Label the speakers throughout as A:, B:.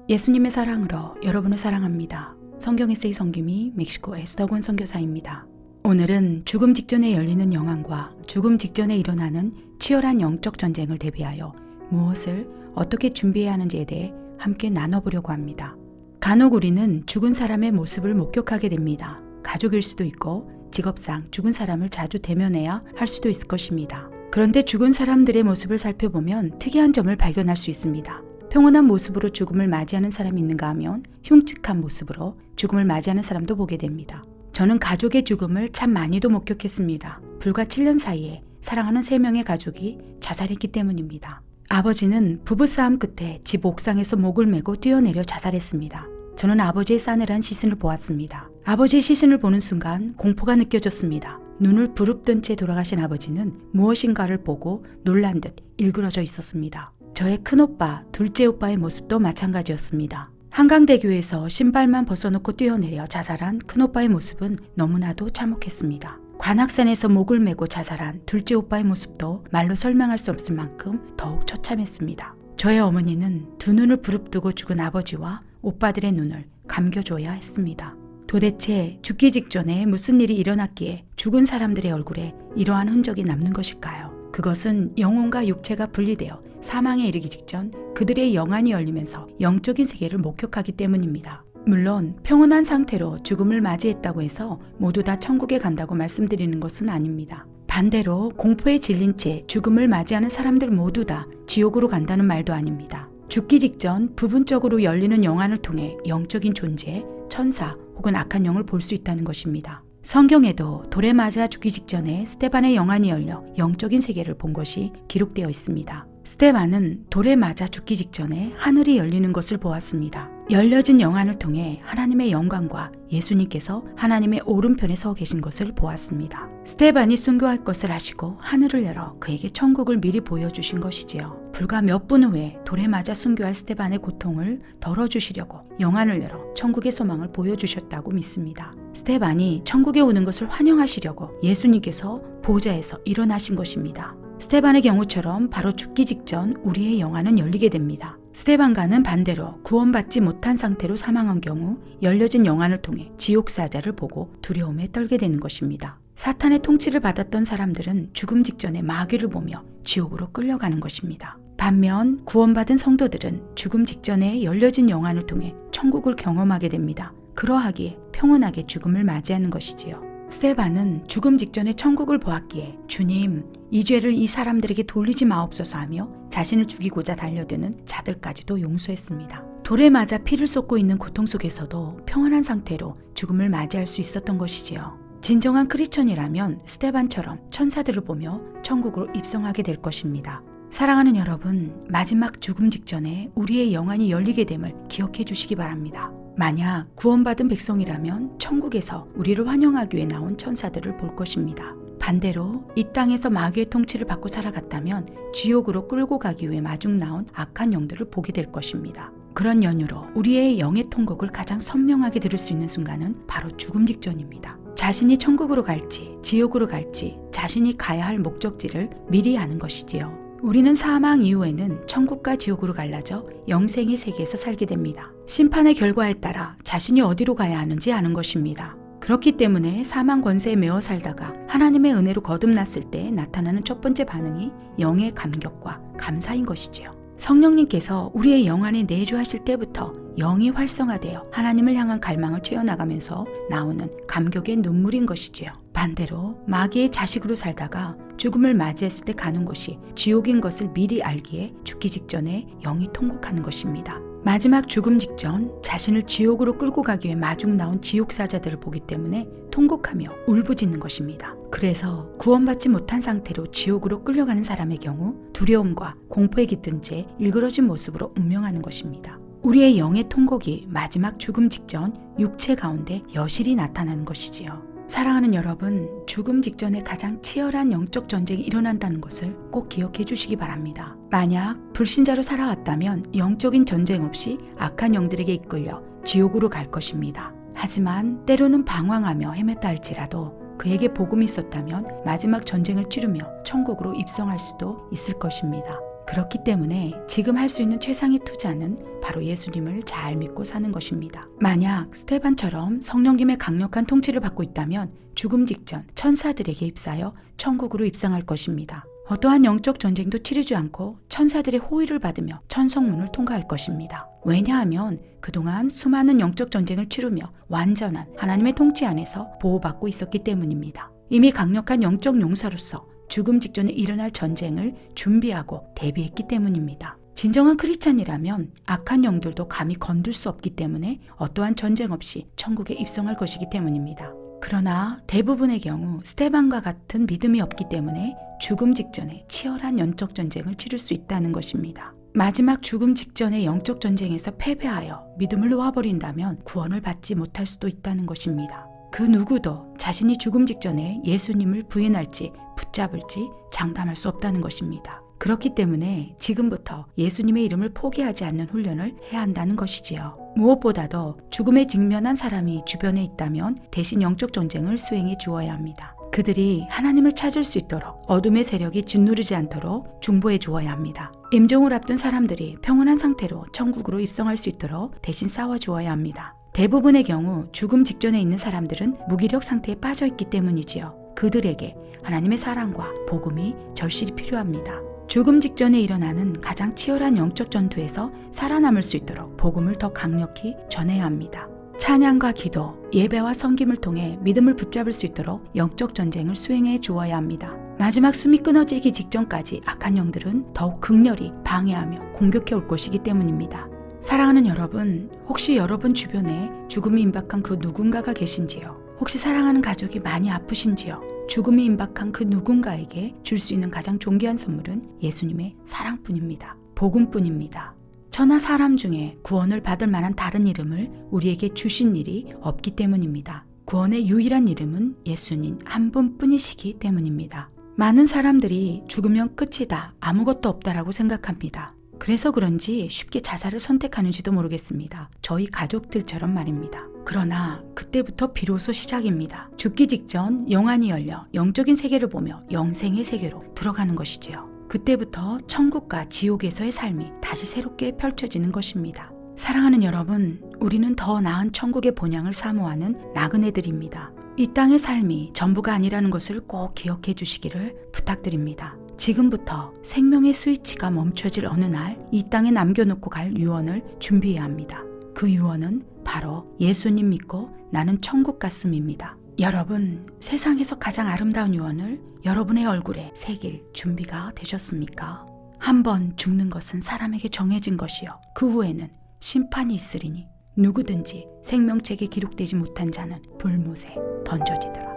A: 예수님의 사랑으로 여러분을 사랑합니다. 성경 에세이 성김이 멕시코 에스더곤 선교사입니다. 오늘은 죽음 직전에 열리는 영광과 죽음 직전에 일어나는 치열한 영적 전쟁을 대비하여 무엇을 어떻게 준비해야 하는지에 대해 함께 나눠보려고 합니다. 간혹 우리는 죽은 사람의 모습을 목격하게 됩니다. 가족일 수도 있고 직업상 죽은 사람을 자주 대면해야 할 수도 있을 것입니다. 그런데 죽은 사람들의 모습을 살펴보면 특이한 점을 발견할 수 있습니다. 평온한 모습으로 죽음을 맞이하는 사람이 있는가 하면 흉측한 모습으로 죽음을 맞이하는 사람도 보게 됩니다. 저는 가족의 죽음을 참 많이도 목격했습니다. 불과 7년 사이에 사랑하는 3명의 가족이 자살했기 때문입니다. 아버지는 부부싸움 끝에 집 옥상에서 목을 메고 뛰어내려 자살했습니다. 저는 아버지의 싸늘한 시신을 보았습니다. 아버지의 시신을 보는 순간 공포가 느껴졌습니다. 눈을 부릅뜬 채 돌아가신 아버지는 무엇인가를 보고 놀란 듯 일그러져 있었습니다. 저의 큰오빠, 둘째 오빠의 모습도 마찬가지였습니다. 한강대교에서 신발만 벗어놓고 뛰어내려 자살한 큰오빠의 모습은 너무나도 참혹했습니다. 관악산에서 목을 메고 자살한 둘째 오빠의 모습도 말로 설명할 수 없을 만큼 더욱 처참했습니다. 저의 어머니는 두 눈을 부릅뜨고 죽은 아버지와 오빠들의 눈을 감겨줘야 했습니다. 도대체 죽기 직전에 무슨 일이 일어났기에 죽은 사람들의 얼굴에 이러한 흔적이 남는 것일까요? 그것은 영혼과 육체가 분리되어 사망에 이르기 직전 그들의 영안이 열리면서 영적인 세계를 목격하기 때문입니다. 물론 평온한 상태로 죽음을 맞이했다고 해서 모두 다 천국에 간다고 말씀드리는 것은 아닙니다. 반대로 공포에 질린 채 죽음을 맞이하는 사람들 모두 다 지옥으로 간다는 말도 아닙니다. 죽기 직전 부분적으로 열리는 영안을 통해 영적인 존재, 천사 혹은 악한 영을 볼 수 있다는 것입니다. 성경에도 돌에 맞아 죽기 직전에 스데반의 영안이 열려 영적인 세계를 본 것이 기록되어 있습니다. 스데반은 돌에 맞아 죽기 직전에 하늘이 열리는 것을 보았습니다. 열려진 영안을 통해 하나님의 영광과 예수님께서 하나님의 오른편에 서 계신 것을 보았습니다. 스데반이 순교할 것을 아시고 하늘을 열어 그에게 천국을 미리 보여주신 것이지요. 불과 몇 분 후에 돌에 맞아 순교할 스데반의 고통을 덜어주시려고 영안을 열어 천국의 소망을 보여주셨다고 믿습니다. 스데반이 천국에 오는 것을 환영하시려고 예수님께서 보좌에서 일어나신 것입니다. 스데반의 경우처럼 바로 죽기 직전 우리의 영안은 열리게 됩니다. 스데반과는 반대로 구원받지 못한 상태로 사망한 경우 열려진 영안을 통해 지옥사자를 보고 두려움에 떨게 되는 것입니다. 사탄의 통치를 받았던 사람들은 죽음 직전에 마귀를 보며 지옥으로 끌려가는 것입니다. 반면 구원받은 성도들은 죽음 직전에 열려진 영안을 통해 천국을 경험하게 됩니다. 그러하기에 평온하게 죽음을 맞이하는 것이지요. 스데반은 죽음 직전에 천국을 보았기에 주님, 이 죄를 이 사람들에게 돌리지 마옵소서 하며 자신을 죽이고자 달려드는 자들까지도 용서했습니다. 돌에 맞아 피를 쏟고 있는 고통 속에서도 평안한 상태로 죽음을 맞이할 수 있었던 것이지요. 진정한 크리스천이라면 스데반처럼 천사들을 보며 천국으로 입성하게 될 것입니다. 사랑하는 여러분, 마지막 죽음 직전에 우리의 영안이 열리게 됨을 기억해 주시기 바랍니다. 만약 구원받은 백성이라면 천국에서 우리를 환영하기 위해 나온 천사들을 볼 것입니다. 반대로 이 땅에서 마귀의 통치를 받고 살아갔다면 지옥으로 끌고 가기 위해 마중 나온 악한 영들을 보게 될 것입니다. 그런 연유로 우리의 영의 통곡을 가장 선명하게 들을 수 있는 순간은 바로 죽음 직전입니다. 자신이 천국으로 갈지 지옥으로 갈지 자신이 가야 할 목적지를 미리 아는 것이지요. 우리는 사망 이후에는 천국과 지옥으로 갈라져 영생의 세계에서 살게 됩니다. 심판의 결과에 따라 자신이 어디로 가야 하는지 아는 것입니다. 그렇기 때문에 사망 권세에 매어 살다가 하나님의 은혜로 거듭났을 때 나타나는 첫 번째 반응이 영의 감격과 감사인 것이지요. 성령님께서 우리의 영 안에 내주하실 때부터 영이 활성화되어 하나님을 향한 갈망을 채워나가면서 나오는 감격의 눈물인 것이지요. 반대로 마귀의 자식으로 살다가 죽음을 맞이했을 때 가는 곳이 지옥인 것을 미리 알기에 죽기 직전에 영이 통곡하는 것입니다. 마지막 죽음 직전 자신을 지옥으로 끌고 가기 위해 마중 나온 지옥사자들을 보기 때문에 통곡하며 울부짖는 것입니다. 그래서 구원받지 못한 상태로 지옥으로 끌려가는 사람의 경우 두려움과 공포에 깃든 채 일그러진 모습으로 운명하는 것입니다. 우리의 영의 통곡이 마지막 죽음 직전 육체 가운데 여실히 나타나는 것이지요. 사랑하는 여러분, 죽음 직전에 가장 치열한 영적 전쟁이 일어난다는 것을 꼭 기억해 주시기 바랍니다. 만약 불신자로 살아왔다면 영적인 전쟁 없이 악한 영들에게 이끌려 지옥으로 갈 것입니다. 하지만 때로는 방황하며 헤맸다 할지라도 그에게 복음이 있었다면 마지막 전쟁을 치르며 천국으로 입성할 수도 있을 것입니다. 그렇기 때문에 지금 할 수 있는 최상의 투자는 바로 예수님을 잘 믿고 사는 것입니다. 만약 스테반처럼 성령님의 강력한 통치를 받고 있다면 죽음 직전 천사들에게 입사하여 천국으로 입성할 것입니다. 어떠한 영적 전쟁도 치르지 않고 천사들의 호의를 받으며 천성문을 통과할 것입니다. 왜냐하면 그동안 수많은 영적 전쟁을 치르며 완전한 하나님의 통치 안에서 보호받고 있었기 때문입니다. 이미 강력한 영적 용사로서 죽음 직전에 일어날 전쟁을 준비하고 대비했기 때문입니다. 진정한 크리스찬이라면 악한 영들도 감히 건들 수 없기 때문에 어떠한 전쟁 없이 천국에 입성할 것이기 때문입니다. 그러나 대부분의 경우 스테반과 같은 믿음이 없기 때문에 죽음 직전에 치열한 영적 전쟁을 치를 수 있다는 것입니다. 마지막 죽음 직전의 영적 전쟁에서 패배하여 믿음을 놓아버린다면 구원을 받지 못할 수도 있다는 것입니다. 그 누구도 자신이 죽음 직전에 예수님을 부인할지 붙잡을지 장담할 수 없다는 것입니다. 그렇기 때문에 지금부터 예수님의 이름을 포기하지 않는 훈련을 해야 한다는 것이지요. 무엇보다도 죽음에 직면한 사람이 주변에 있다면 대신 영적 전쟁을 수행해 주어야 합니다. 그들이 하나님을 찾을 수 있도록 어둠의 세력이 짓누르지 않도록 중보해 주어야 합니다. 임종을 앞둔 사람들이 평온한 상태로 천국으로 입성할 수 있도록 대신 싸워 주어야 합니다. 대부분의 경우 죽음 직전에 있는 사람들은 무기력 상태에 빠져 있기 때문이지요. 그들에게 하나님의 사랑과 복음이 절실히 필요합니다. 죽음 직전에 일어나는 가장 치열한 영적 전투에서 살아남을 수 있도록 복음을 더 강력히 전해야 합니다. 찬양과 기도, 예배와 섬김을 통해 믿음을 붙잡을 수 있도록 영적 전쟁을 수행해 주어야 합니다. 마지막 숨이 끊어지기 직전까지 악한 영들은 더욱 극렬히 방해하며 공격해 올 것이기 때문입니다. 사랑하는 여러분, 혹시 여러분 주변에 죽음이 임박한 그 누군가가 계신지요? 혹시 사랑하는 가족이 많이 아프신지요? 죽음이 임박한 그 누군가에게 줄 수 있는 가장 존귀한 선물은 예수님의 사랑뿐입니다. 복음뿐입니다. 천하 사람 중에 구원을 받을 만한 다른 이름을 우리에게 주신 일이 없기 때문입니다. 구원의 유일한 이름은 예수님 한 분뿐이시기 때문입니다. 많은 사람들이 죽으면 끝이다, 아무것도 없다라고 생각합니다. 그래서 그런지 쉽게 자살을 선택하는지도 모르겠습니다. 저희 가족들처럼 말입니다. 그러나 그때부터 비로소 시작입니다. 죽기 직전 영안이 열려 영적인 세계를 보며 영생의 세계로 들어가는 것이지요. 그때부터 천국과 지옥에서의 삶이 다시 새롭게 펼쳐지는 것입니다. 사랑하는 여러분, 우리는 더 나은 천국의 본향을 사모하는 나그네들입니다. 이 땅의 삶이 전부가 아니라는 것을 꼭 기억해 주시기를 부탁드립니다. 지금부터 생명의 스위치가 멈춰질 어느 날 이 땅에 남겨놓고 갈 유언을 준비해야 합니다. 그 유언은 바로 예수님 믿고 나는 천국 갔음입니다. 여러분, 세상에서 가장 아름다운 유언을 여러분의 얼굴에 새길 준비가 되셨습니까? 한번 죽는 것은 사람에게 정해진 것이요, 그 후에는 심판이 있으리니 누구든지 생명책에 기록되지 못한 자는 불못에 던져지더라.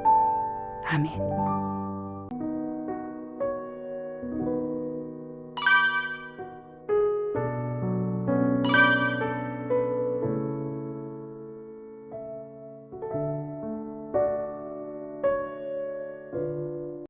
A: 아멘.